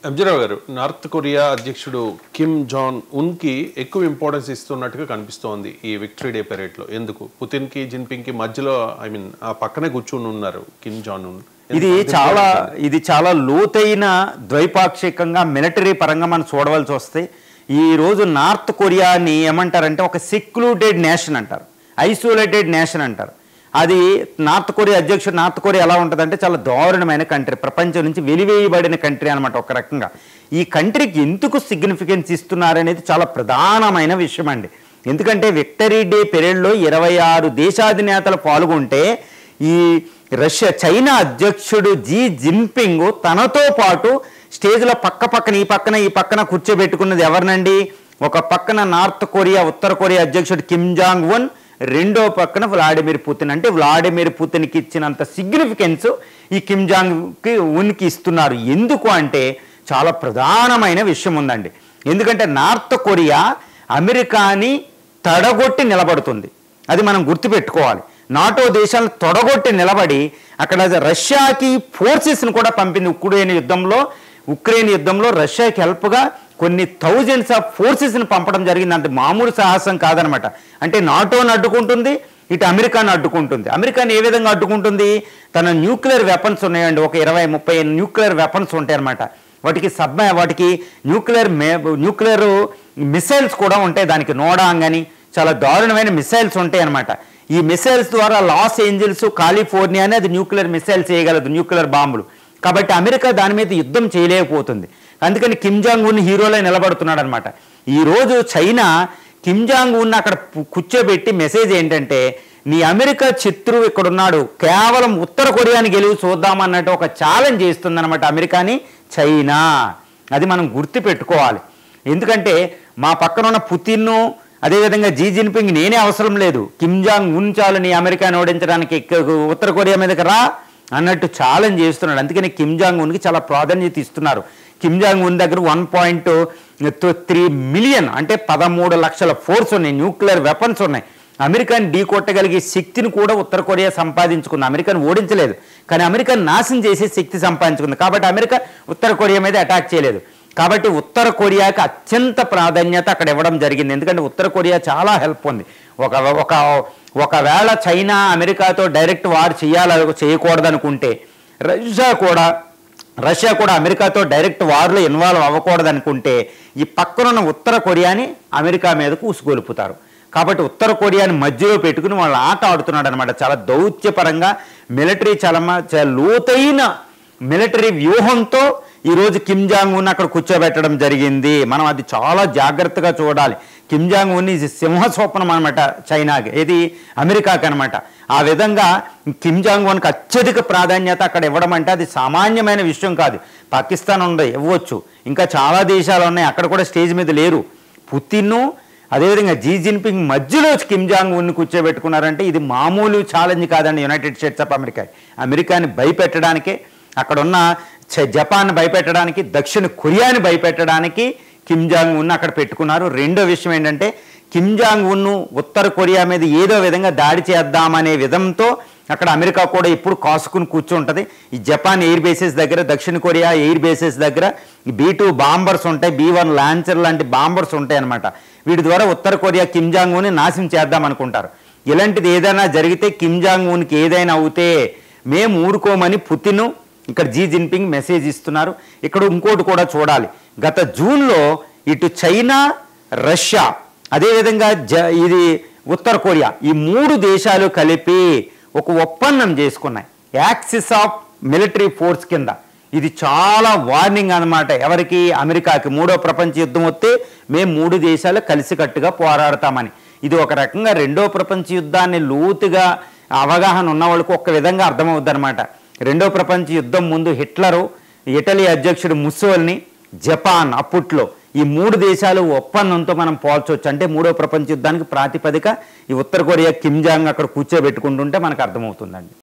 ఎంజీరావు గారు, north Korea అధ్యక్షుడు Kim John ఉన్కి ఎక్కువ ఇంపార్టెన్స్ ఇస్తున్నట్టుగా కనిపిస్తోంది ఈ విక్టరీ డే పెరేడ్లో. ఎందుకు? పుతిన్కి జిన్పింగ్కి మధ్యలో ఆ పక్కనే కూర్చుని ఉన్నారు కిమ్ జాన్ ఉన్. ఇది చాలా లోతైన ద్వైపాక్షికంగా మిలిటరీ పరంగా మనం చూడవలసి వస్తే ఈ రోజు నార్త్ కొరియాని ఏమంటారంటే ఒక సెక్లూడెడ్ నేషన్ అంటారు, ఐసోలేటెడ్ నేషన్ అంటారు. అది నార్త్ కొరియా అధ్యక్షుడు. నార్త్ కొరియా ఎలా ఉంటుందంటే చాలా దారుణమైన కంట్రీ, ప్రపంచం నుంచి వెలివేయబడిన కంట్రీ అనమాట. ఒక రకంగా ఈ కంట్రీకి ఎందుకు సిగ్నిఫికెన్స్ ఇస్తున్నారనేది చాలా ప్రధానమైన విషయం అండి. ఎందుకంటే విక్టరీ డే పీరియడ్లో 26 దేశాధినేతలు పాల్గొంటే ఈ చైనా అధ్యక్షుడు జీ జిన్పింగ్ తనతో పాటు స్టేజ్లో ఈ పక్కన కూర్చోబెట్టుకున్నది ఎవరినండి? ఒక పక్కన నార్త్ కొరియా ఉత్తర కొరియా అధ్యక్షుడు కిమ్ జాంగ్ ఉన్, రెండో పక్కన వ్లాడిమిర్ పుతిన్. అంటే వ్లాడిమిర్ పుతిన్కి ఇచ్చినంత సిగ్నిఫికెన్స్ ఈ కిమ్ జాంగ్ ఉన్కి ఇస్తున్నారు. ఎందుకు అంటే చాలా ప్రధానమైన విషయం ఉందండి. ఎందుకంటే నార్త్ కొరియా అమెరికాని తడగొట్టి నిలబడుతుంది, అది మనం గుర్తుపెట్టుకోవాలి. నాటో దేశాలను తొడగొట్టి నిలబడి అక్కడ రష్యాకి ఫోర్సెస్ని కూడా పంపింది. ఉక్రెయిన్ యుద్ధంలో రష్యాకి హెల్ప్గా కొన్ని థౌజండ్స్ ఆఫ్ ఫోర్సెస్ని పంపడం జరిగింది. అంటే మామూలు సాహసం కాదనమాట. అంటే నాటోని అడ్డుకుంటుంది, ఇటు అమెరికాను అడ్డుకుంటుంది. అమెరికాని ఏ విధంగా అడ్డుకుంటుంది? తన న్యూక్లియర్ వెపన్స్ ఉన్నాయండి, ఒక 20-30 న్యూక్లియర్ వెపన్స్ ఉంటాయి అనమాట. వాటికి న్యూక్లియర్ మిసైల్స్ కూడా ఉంటాయి. దానికి నోడాంగ్ అని చాలా దారుణమైన మిసైల్స్ ఉంటాయి అనమాట. ఈ మిసైల్స్ ద్వారా లాస్ ఏంజల్స్, కాలిఫోర్నియా అని అది న్యూక్లియర్ మిసైల్ చేయగలదు, న్యూక్లియర్ బాంబులు. కాబట్టి అమెరికా దాని మీద యుద్ధం చేయలేకపోతుంది. అందుకని కిమ్ జాంగ్ ఉన్ హీరోలో నిలబడుతున్నాడు అనమాట. ఈరోజు చైనా కిమ్ జాంగ్ ఉన్ అక్కడ కూర్చోబెట్టి మెసేజ్ ఏంటంటే, నీ అమెరికా శత్రువు ఇక్కడున్నాడు, కేవలం ఉత్తర కొరియాని గెలువు చూద్దామన్నట్టు ఒక ఛాలెంజ్ చేస్తుందన్నమాట అమెరికాని చైనా. అది మనం గుర్తు పెట్టుకోవాలి. ఎందుకంటే మా పక్కన ఉన్న పుతిన్ను, అదేవిధంగా జీ జిన్పింగ్ నేనే అవసరం లేదు, కిమ్ జాంగ్ ఉన్ చాలు నీ అమెరికాని ఓడించడానికి, ఉత్తర కొరియా మీదకి రా అన్నట్టు ఛాలెంజ్ చేస్తున్నాడు. అందుకని కిమ్ జాంగ్ ఉన్కి చాలా ప్రాధాన్యత ఇస్తున్నారు. కిమ్ జాంగ్ ఉన్ దగ్గర 1.3 మిలియన్ అంటే 13 లక్షల ఫోర్స్ ఉన్నాయి, న్యూక్లియర్ వెపన్స్ ఉన్నాయి. అమెరికాని ఢీ కొట్టగలిగే శక్తిని కూడా ఉత్తర కొరియా సంపాదించుకుంది. అమెరికాని ఓడించలేదు, కానీ అమెరికాని నాశనం చేసే శక్తి సంపాదించుకుంది. కాబట్టి అమెరికా ఉత్తర కొరియా మీద అటాక్ చేయలేదు. కాబట్టి ఉత్తర కొరియాకి అత్యంత ప్రాధాన్యత అక్కడ ఇవ్వడం జరిగింది. ఎందుకంటే ఉత్తర కొరియా చాలా హెల్ప్ ఉంది. ఒకవేళ చైనా అమెరికాతో డైరెక్ట్ వార్ చేయకూడదనుకుంటే, రష్యా కూడా అమెరికాతో డైరెక్ట్ వార్లో ఇన్వాల్వ్ అవ్వకూడదనుకుంటే ఈ పక్కనున్న ఉత్తర కొరియాని అమెరికా మీదకు ఉసుగొలుపుతారు. కాబట్టి ఉత్తర కొరియాని మధ్యలో పెట్టుకుని వాళ్ళు ఆట ఆడుతున్నాడు అనమాట. చాలా దౌత్యపరంగా మిలిటరీ చాలా లోతైన మిలిటరీ వ్యూహంతో ఈరోజు కిమ్ జాంగ్ ఉన్ అక్కడ కూర్చోబెట్టడం జరిగింది. మనం అది చాలా జాగ్రత్తగా చూడాలి. కిమ్ జాంగ్ ఉన్ ఇది సింహస్వప్నం అనమాట చైనాకి, ఇది అమెరికాకి అనమాట. ఆ విధంగా కిమ్ జాంగ్ ఉన్కి అత్యధిక ప్రాధాన్యత అక్కడ ఇవ్వడం అంటే అది సామాన్యమైన విషయం కాదు. పాకిస్తాన్ ఉంది, ఇవ్వచ్చు, ఇంకా చాలా దేశాలు ఉన్నాయి, అక్కడ కూడా స్టేజ్ మీద లేరు. పుతిన్ అదేవిధంగా జీ జిన్పింగ్ మధ్యలో కిమ్ జాంగ్ ఉన్ని కూర్చోబెట్టుకున్నారంటే ఇది మామూలు ఛాలెంజ్ కాదండి. యునైటెడ్ స్టేట్స్ ఆఫ్ అమెరికాని భయపెట్టడానికే, అక్కడున్న జపాన్ భయపెట్టడానికి, దక్షిణ కొరియాని భయపెట్టడానికి కిమ్ జాంగ్ ఉన్ అక్కడ పెట్టుకున్నారు. రెండో విషయం ఏంటంటే, కిమ్ జాంగ్ ఉన్ ఉత్తర కొరియా మీద ఏదో విధంగా దాడి చేద్దామనే విధంతో అక్కడ అమెరికా కూడా ఎప్పుడు కాసుకుని కూర్చుంటుంది. ఈ జపాన్ ఎయిర్ బేసెస్ దగ్గర, దక్షిణ కొరియా ఎయిర్ బేసెస్ దగ్గర B-2 బాంబర్స్ ఉంటాయి, B-1 లాంచర్ లాంటి బాంబర్స్ ఉంటాయి అనమాట. వీటి ద్వారా ఉత్తర కొరియా కిమ్ జాంగ్ ఉన్ని నాశనం చేద్దాం అనుకుంటారు. ఇలాంటిది ఏదైనా జరిగితే, కిమ్ జాంగ్ ఉన్కి ఏదైనా అవుతే మేము ఊరుకోమని పుతిన్, ఇక్కడ జీ జిన్పింగ్ మెసేజ్ ఇస్తున్నారు. ఇక్కడ ఇంకోటి కూడా చూడాలి. గత జూన్లో ఇటు చైనా, రష్యా, అదేవిధంగా ఇది ఉత్తర కొరియా, ఈ 3 దేశాలు కలిపి ఒక ఒప్పందం చేసుకున్నాయి యాక్సిస్ ఆఫ్ మిలిటరీ ఫోర్స్ కింద. ఇది చాలా వార్నింగ్ అనమాట ఎవరికి? అమెరికాకి. 3వ ప్రపంచ యుద్ధం వస్తే మేము 3 దేశాలు కలిసికట్టుగా పోరాడతామని. ఇది ఒక రకంగా 2వ ప్రపంచ యుద్ధాన్ని లోతుగా అవగాహన ఉన్న వాళ్ళకు ఒక విధంగా అర్థమవుద్ది అనమాట. 2వ ప్రపంచ యుద్ధం ముందు హిట్లరు, ఇటలీ అధ్యక్షుడు ముస్సోలిని, జపాన్ అప్పట్లో, ఈ 3 దేశాలు ఒప్పందంతో మనం పోల్చవచ్చు. అంటే 3వ ప్రపంచ యుద్ధానికి ప్రాతిపదిక ఈ ఉత్తర కొరియా కిమ్ జాంగ్ అక్కడ కూర్చోబెట్టుకుంటుంటే మనకు అర్థమవుతుందండి.